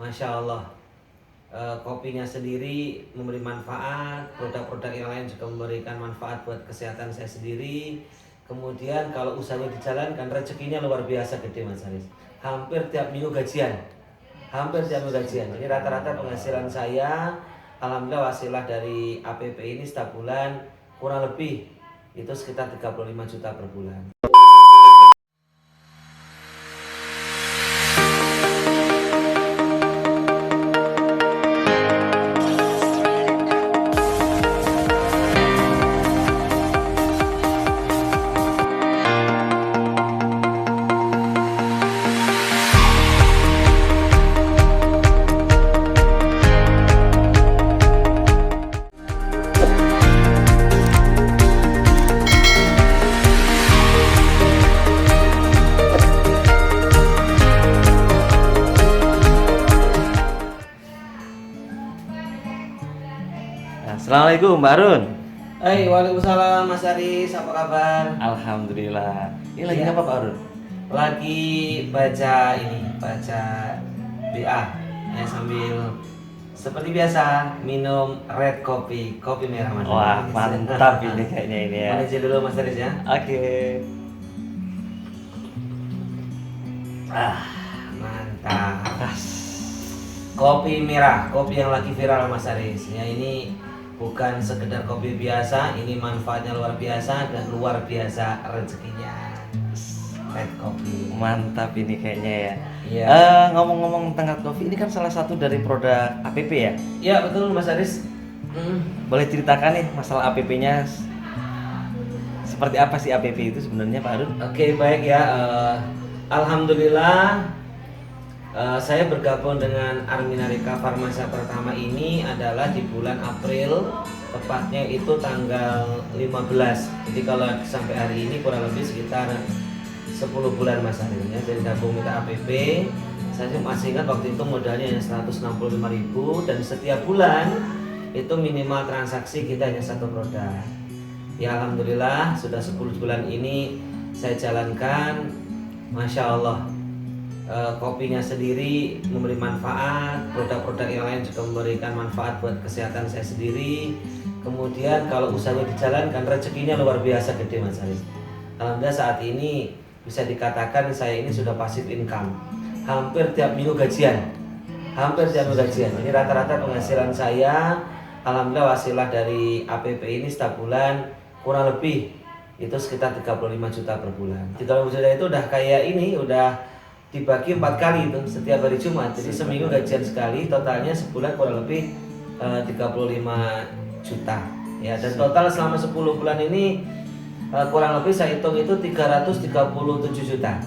Masya Allah. Kopinya sendiri memberi manfaat, produk-produk yang lain juga memberikan manfaat buat kesehatan saya sendiri. Kemudian kalau usahanya dijalankan, rezekinya luar biasa gede Mas Haris. Hampir tiap minggu gajian, hampir tiap minggu gajian. Jadi rata-rata penghasilan saya, alhamdulillah wasilah dari APP ini setiap bulan kurang lebih itu sekitar 35 juta per bulan. Assalamualaikum Mbak Arun. Hai, waalaikumsalam Mas Haris, apa kabar? Alhamdulillah. Ini lagi Iya. apa Pak Arun? Lagi baca BA ya, sambil seperti biasa minum red kopi merah Mas Wah, Haris. mantap ini kayaknya ini ya. Mohon izin dulu Mas Haris ya. Oke. Mantap. Pas. Kopi merah, kopi yang lagi viral Mas Haris. Ya, ini bukan sekedar kopi biasa, ini manfaatnya luar biasa dan luar biasa rezekinya. Red kopi. Mantap ini kayaknya ya. Iya. Ngomong-ngomong tentang kopi, ini kan salah satu dari produk APP ya. Ya betul Mas Haris. Boleh ceritakan nih masalah APP-nya? Seperti apa sih APP itu sebenarnya Pak Arun? Oke, baik ya. Alhamdulillah, saya bergabung dengan Arminarika Farmasa pertama ini adalah di bulan April, tepatnya itu tanggal 15. Jadi kalau sampai hari ini kurang lebih sekitar 10 bulan Mas Haris ya. Jadi gabung minta APP. Saya masih ingat waktu itu modalnya hanya 165.000 dan setiap bulan itu minimal transaksi kita hanya satu produk. Ya alhamdulillah sudah 10 bulan ini saya jalankan, Masya Allah. Kopinya sendiri memberi manfaat, produk-produk yang lain juga memberikan manfaat buat kesehatan saya sendiri. Kemudian kalau usahanya dijalankan, rezekinya luar biasa gede Mas Haris. Alhamdulillah saat ini bisa dikatakan saya ini sudah passive income. Hampir tiap minggu gajian, hampir tiap minggu gajian. Ini rata-rata penghasilan saya, alhamdulillah wasilah dari APP ini setiap bulan kurang lebih itu sekitar 35 juta per bulan. 35 juta itu udah kayak ini, udah dibagi 4 kali itu setiap hari Jumat. Jadi seminggu gajian sekali, totalnya sebulan kurang lebih 35 juta. Ya, dan total selama 10 bulan ini kurang lebih saya hitung itu 337 juta.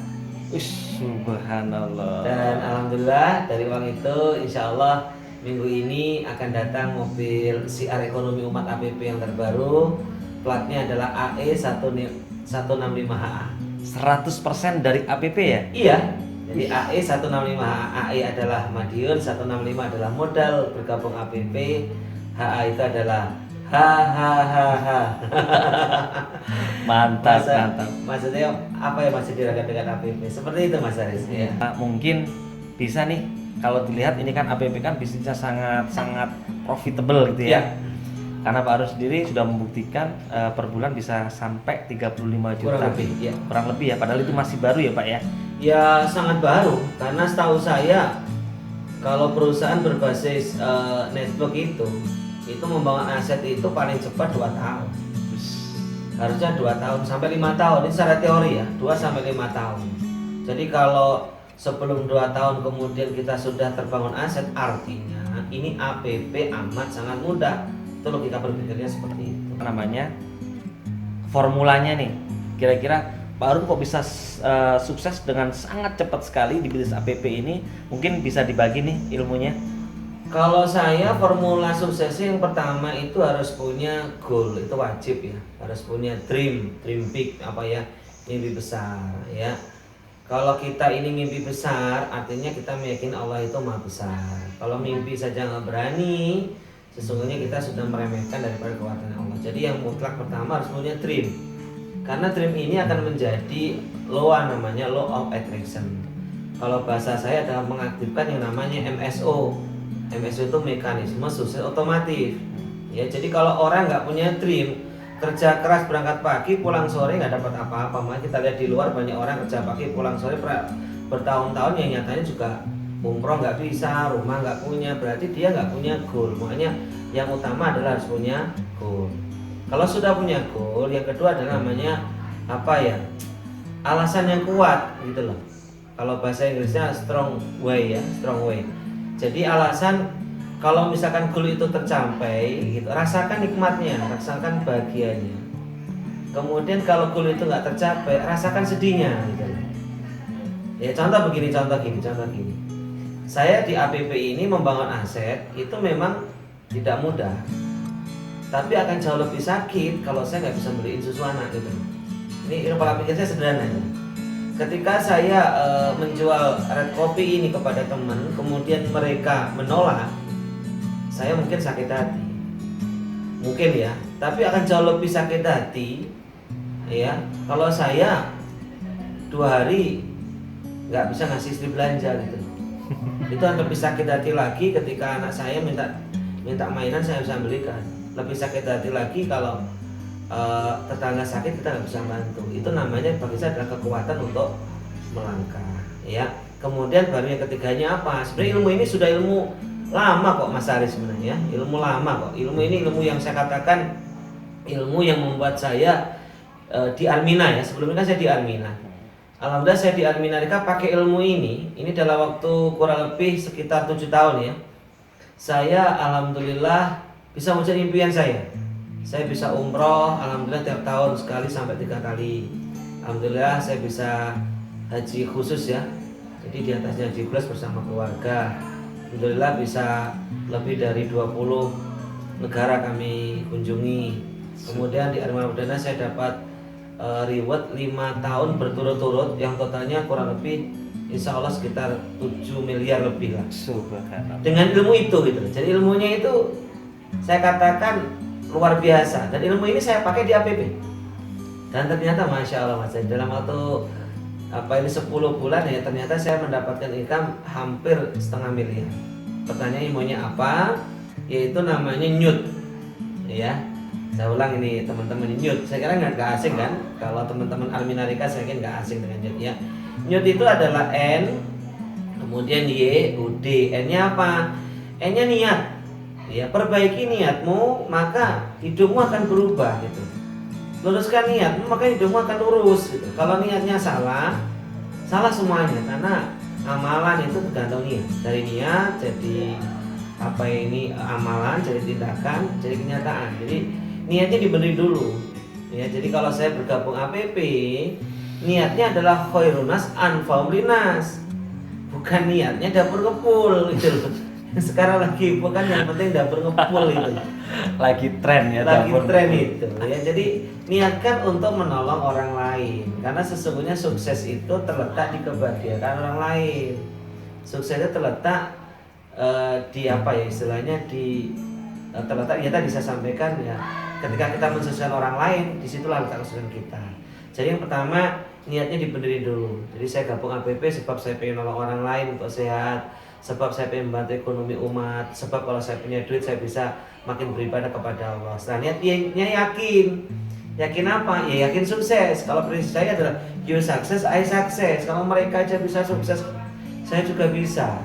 Subhanallah. Dan alhamdulillah dari uang itu insya Allah minggu ini akan datang mobil CR Ekonomi Umat APP yang terbaru. Platnya adalah AE 165HA. 100% dari APP ya? Iya. Jadi AE 165HA. AE adalah Madiun, 165 adalah modal bergabung APP. HA itu adalah hahaha. Mantap, mantap. Maksudnya apa yang masih diragat dengan APP? Seperti itu Mas Haris ya. Mungkin bisa nih kalau dilihat ini kan APP kan bisnisnya sangat profitable gitu ya. Karena Pak Arun sendiri sudah membuktikan per bulan bisa sampai 35 juta. Kurang lebih ya, padahal itu masih baru ya Pak ya. Ya sangat baru, karena setahu saya kalau perusahaan berbasis network itu membangun aset itu paling cepat 2 tahun. Harusnya 2 tahun sampai 5 tahun, ini secara teori ya, 2 sampai 5 tahun. Jadi kalau sebelum 2 tahun kemudian kita sudah terbangun aset, artinya ini APP amat sangat mudah. Itu logika berpikirnya seperti itu. Namanya formulanya nih, kira-kira Pak Arun kok bisa sukses dengan sangat cepat sekali di bisnis APP ini? Mungkin bisa dibagi nih ilmunya. Kalau saya formula suksesnya yang pertama itu harus punya goal, itu wajib ya. Harus punya dream big apa ya, mimpi besar ya. Kalau kita ini mimpi besar, artinya kita meyakini Allah itu maha besar. Kalau mimpi saja nggak berani, sesungguhnya kita sudah meremehkan daripada kekuatan Allah. Jadi yang mutlak pertama harus punya dream. Karena dream ini akan menjadi law namanya law of attraction. Kalau bahasa saya adalah mengaktifkan yang namanya MSO. MSO itu mekanisme sukses otomatis. Ya, jadi kalau orang nggak punya dream, kerja keras berangkat pagi, pulang sore nggak dapat apa-apa. Makanya kita lihat di luar banyak orang kerja pagi, pulang sore bertahun-tahun yang nyatanya juga umroh nggak bisa, rumah nggak punya, berarti dia nggak punya goal. Makanya yang utama adalah harus punya goal. Kalau sudah punya goal, yang kedua adalah namanya apa ya? Alasan yang kuat gitu loh. Kalau bahasa Inggrisnya strong way ya, strong way. Jadi alasan kalau misalkan goal itu tercapai, gitu, rasakan nikmatnya, rasakan bahagianya. Kemudian kalau goal itu nggak tercapai, rasakan sedihnya gitu loh. Ya contoh begini, contoh gini. Saya di APP ini membangun aset itu memang tidak mudah, tapi akan jauh lebih sakit kalau saya nggak bisa beliin susu anak gitu. Ini pola pikir saya sederhana ya. Ketika saya menjual red kopi ini kepada teman, kemudian mereka menolak, saya mungkin sakit hati, mungkin ya. Tapi akan jauh lebih sakit hati, ya, kalau saya 2 hari nggak bisa ngasih istri belanja gitu. Itu akan lebih sakit hati lagi ketika anak saya minta mainan saya bisa belikan. Lebih sakit hati lagi kalau tetangga sakit kita nggak bisa bantu. Itu namanya bagi saya adalah kekuatan untuk melangkah, ya. Kemudian baru yang ketiganya apa? Sebenarnya ilmu ini sudah ilmu lama kok Mas Ari sebenarnya, ilmu lama kok. Ilmu ini ilmu yang saya katakan ilmu yang membuat saya di Armina ya. Sebelumnya kan saya di Armina. Alhamdulillah saya di Armina pakai ilmu ini dalam waktu kurang lebih sekitar 7 tahun ya. Saya alhamdulillah bisa wujud impian saya. Saya bisa umroh, alhamdulillah tiap tahun sekali sampai 3 kali. Alhamdulillah saya bisa haji khusus ya. Jadi di atasnya haji plus bersama keluarga. Alhamdulillah bisa lebih dari 20 negara kami kunjungi. Kemudian di Armina Perdana saya dapat reward 5 tahun berturut-turut yang totalnya kurang lebih insya Allah sekitar 7 miliar lebih lah. Subhanallah. Dengan ilmu itu gitu. Jadi ilmunya itu saya katakan luar biasa, dan ilmu ini saya pakai di APP. Dan ternyata Masya Allah Mas, dalam waktu 10 bulan ya, ternyata saya mendapatkan income hampir 0,5 miliar. Pertanyaan ilmunya apa? Yaitu namanya Newt, ya. Saya ulang ini teman-teman, Newt. Saya kira nggak asing kan? Kalau teman-teman Armina Rika saya kira nggak asing dengan Newt ya. Newt itu adalah N, kemudian Y, U, D. N-nya apa? N-nya niat. Ya, perbaiki niatmu, maka hidupmu akan berubah gitu. Luruskan niatmu, maka hidupmu akan lurus gitu. Kalau niatnya salah semuanya, karena amalan itu tergantung niat. Dari niat jadi amalan, jadi tindakan, jadi kenyataan. Jadi niatnya dibenerin dulu. Ya, jadi kalau saya bergabung APP, niatnya adalah khairunas anfa'um linas. Bukan niatnya dapur kepul gitu loh. Sekarang lagi bukan yang penting dapur ngepul itu. Lagi tren ya. Lagi tren itu ya. Jadi niatkan untuk menolong orang lain, karena sesungguhnya sukses itu terletak di kebahagiaan orang lain. Suksesnya terletak di apa ya istilahnya, terletak ya tadi saya sampaikan ya. Ketika kita mensukseskan orang lain, disitulah letak kesuksesan kita. Jadi yang pertama niatnya dibenerin dulu. Jadi saya gabung APP sebab saya pengen nolong orang lain untuk sehat, sebab saya pengen membantu ekonomi umat, sebab kalau saya punya duit saya bisa makin beribadah kepada Allah. Setelah niatnya yakin apa? Ya yakin sukses. Kalau prinsip saya adalah you success, I success. Kalau mereka aja bisa sukses, saya juga bisa.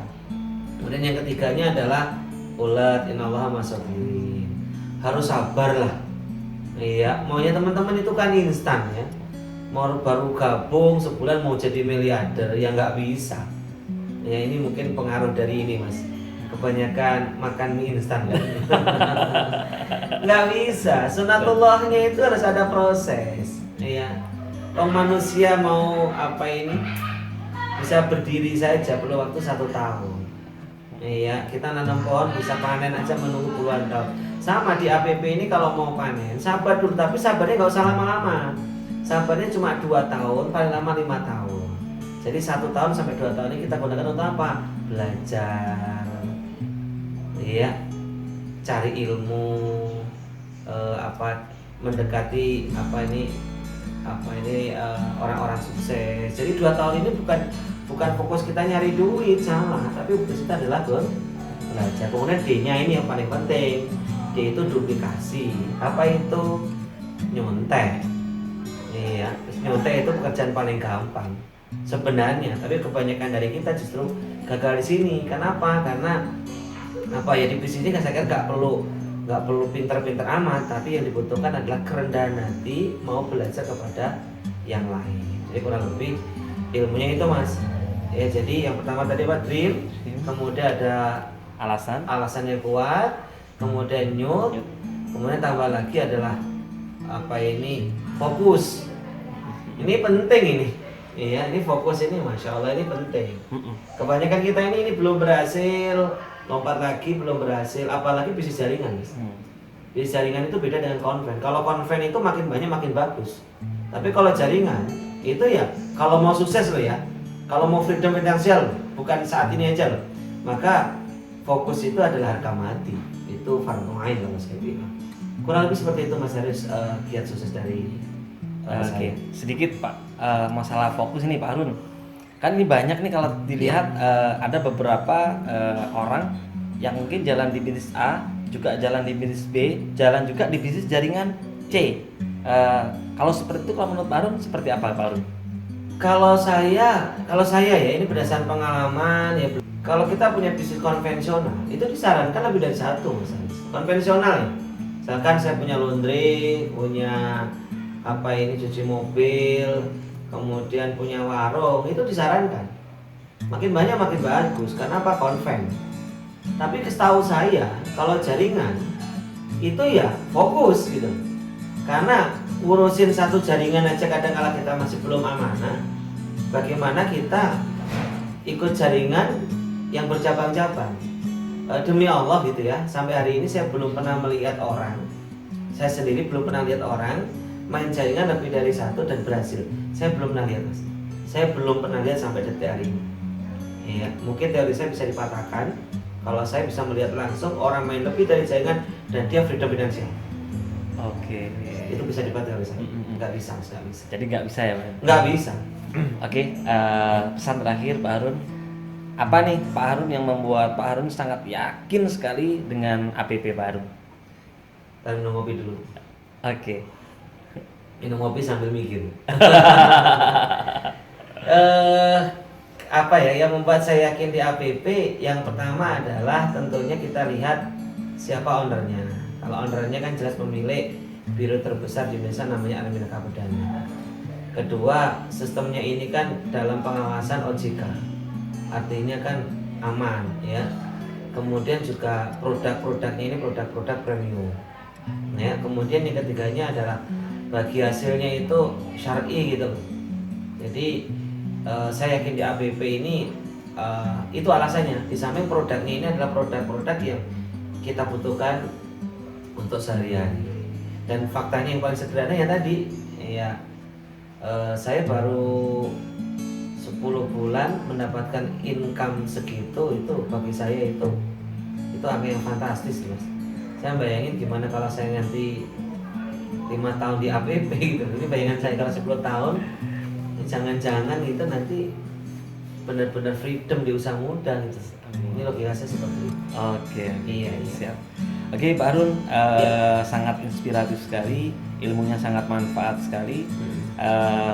Kemudian yang ketiganya adalah ulat innallaha masabirin. Harus sabar lah. Iya, maunya teman-teman itu kan instan ya. Mau baru gabung sebulan mau jadi miliarder ya nggak bisa. Ya ini mungkin pengaruh dari ini Mas, kebanyakan makan mie instan kan. Nggak bisa, sunatullahnya itu harus ada proses ya. Kalau manusia mau bisa berdiri saja perlu waktu 1 tahun. Iya, kita nanam pohon bisa panen aja menunggu puluhan tahun. Sama di APP ini kalau mau panen sabar dulu, tapi sabarnya nggak usah lama-lama. Sabarnya cuma 2 tahun, paling lama 5 tahun. Jadi 1 tahun sampai 2 tahun ini kita gunakan untuk apa? Belajar, iya, cari ilmu, mendekati orang-orang sukses. Jadi 2 tahun ini bukan fokus kita nyari duit, salah, tapi fokus kita adalah belajar. Kemudian D-nya ini yang paling penting, D itu duplikasi. Apa itu? Nyontek. Iya, nyontek itu pekerjaan paling gampang sebenarnya, tapi kebanyakan dari kita justru gagal di sini. Kenapa? Karena apa ya, di bisnis ini saya kira nggak perlu pinter-pinter amat, tapi yang dibutuhkan adalah kerendahan hati, mau belajar kepada yang lain. Jadi kurang lebih ilmunya itu mas. Ya, jadi yang pertama tadi apa, dream, kemudian ada alasan yang kuat, kemudian nyut, kemudian tambah lagi adalah apa ini, fokus. Ini penting ini. Iya, ini fokus ini, masya Allah ini penting. Kebanyakan kita ini belum berhasil, lompat lagi belum berhasil, apalagi bisnis jaringan. Bisnis jaringan itu beda dengan konven. Kalau konven itu makin banyak makin bagus. Tapi kalau jaringan itu ya, kalau mau sukses loh ya, kalau mau freedom finansial, bukan saat ini aja loh, maka fokus itu adalah harga mati. Itu fardu ain kalau saya bilang. Kurang lebih seperti itu Mas Haris, kiat sukses dari saya. Sedikit Pak, masalah fokus ini Pak Harun. Kan ini banyak nih kalau dilihat ada beberapa orang yang mungkin jalan di bisnis A, juga jalan di bisnis B, jalan juga di bisnis jaringan C. Kalau seperti itu, kalau menurut Pak Harun seperti apa Pak Harun? Kalau saya ya, ini berdasarkan pengalaman ya. Kalau kita punya bisnis konvensional, itu disarankan lebih dari satu Mas Haris. Konvensional ya. Misalkan saya punya laundry, punya apa ini, cuci mobil, kemudian punya warung, itu disarankan makin banyak makin bagus. Karena apa? Konven. Tapi setahu saya kalau jaringan itu ya fokus gitu, karena ngurusin satu jaringan aja kadang kala kita masih belum amanah, bagaimana kita ikut jaringan yang bercabang-cabang. Demi Allah gitu ya, sampai hari ini saya belum pernah melihat orang, saya sendiri belum pernah lihat orang main jaringan lebih dari satu dan berhasil. Saya belum pernah lihat Mas. Saya belum pernah lihat sampai detik hari ini. Ya, mungkin teori saya bisa dipatahkan kalau saya bisa melihat langsung orang main lebih dari jaringan dan dia freedom finansial. Oke. Itu bisa dipatah teori saya. Nggak bisa. Jadi nggak bisa ya Pak? Nggak bisa. Oke, pesan terakhir Pak Harun. Apa nih Pak Harun yang membuat Pak Harun sangat yakin sekali dengan APP Pak Harun? Kita minum kopi dulu. Oke. Minum kopi sambil mikir. Apa ya yang membuat saya yakin di APP? Yang pertama adalah tentunya kita lihat siapa ownernya. Kalau ownernya kan jelas pemilik biro terbesar di Indonesia, namanya Arminaka Perdana. Kedua, sistemnya ini kan dalam pengawasan OJK, artinya kan aman ya. Kemudian juga produk-produknya ini produk-produk premium. Ya, kemudian yang ketiganya adalah bagi hasilnya itu syar'i gitu. Jadi saya yakin di APP ini itu alasannya. Di samping produknya ini adalah produk-produk yang kita butuhkan untuk sehari-hari. Dan faktanya yang paling sederhana ya tadi, ya saya baru 10 bulan mendapatkan income segitu, itu bagi saya itu angka yang fantastis Mas. Saya bayangin gimana kalau saya nanti 5 tahun di APP gitu. Ini bayangan saya kalau 10 tahun, jangan-jangan itu nanti benar-benar freedom di usaha muda gitu. Ini logika saya seperti itu. Oke. Iya. Siap. Oke Pak Harun, sangat inspiratif sekali, ilmunya sangat manfaat sekali.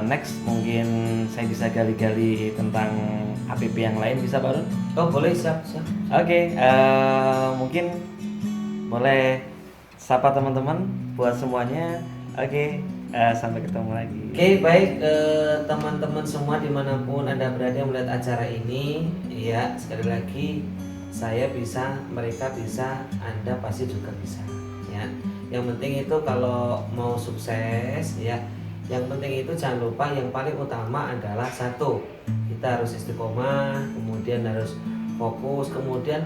Next mungkin saya bisa gali-gali tentang APP yang lain, bisa Pak Harun? Oh boleh, siap. Oke, mungkin boleh sapa teman-teman buat semuanya. Oke, sampai ketemu lagi. Oke, baik teman-teman semua dimanapun Anda berada yang melihat acara ini, ya sekali lagi saya bisa, mereka bisa, Anda pasti juga bisa. Ya, yang penting itu kalau mau sukses, ya, yang penting itu jangan lupa yang paling utama adalah satu, kita harus istiqomah, kemudian harus fokus, kemudian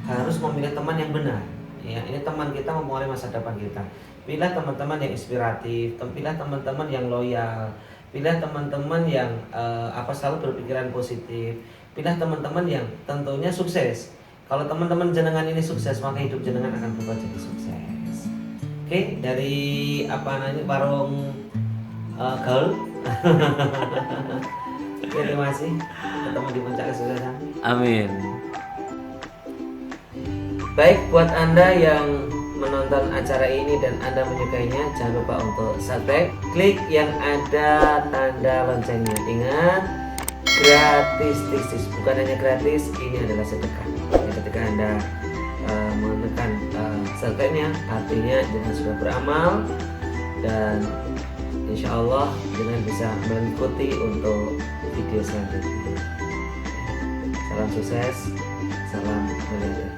harus memilih teman yang benar. Ya, ini teman kita mempengaruhi masa depan kita. Pilih teman-teman yang inspiratif, pilih teman-teman yang loyal, pilih teman-teman yang selalu berpikiran positif, pilih teman-teman yang tentunya sukses. Kalau teman-teman jenengan ini sukses, maka hidup jenengan akan berubah jadi sukses. Oke, dari warung gaul. Terima kasih. Ketemu di puncak kesuksesan. Amin. Baik, buat Anda yang menonton acara ini dan Anda menyukainya, jangan lupa untuk subscribe, klik yang ada tanda loncengnya. Ingat, gratis, bukan hanya gratis, ini adalah sedekah. Ya, ketika Anda menekan subscribe-nya, artinya jangan sudah beramal dan insya Allah jangan bisa mengikuti untuk video selanjutnya. Salam sukses, salam mulia.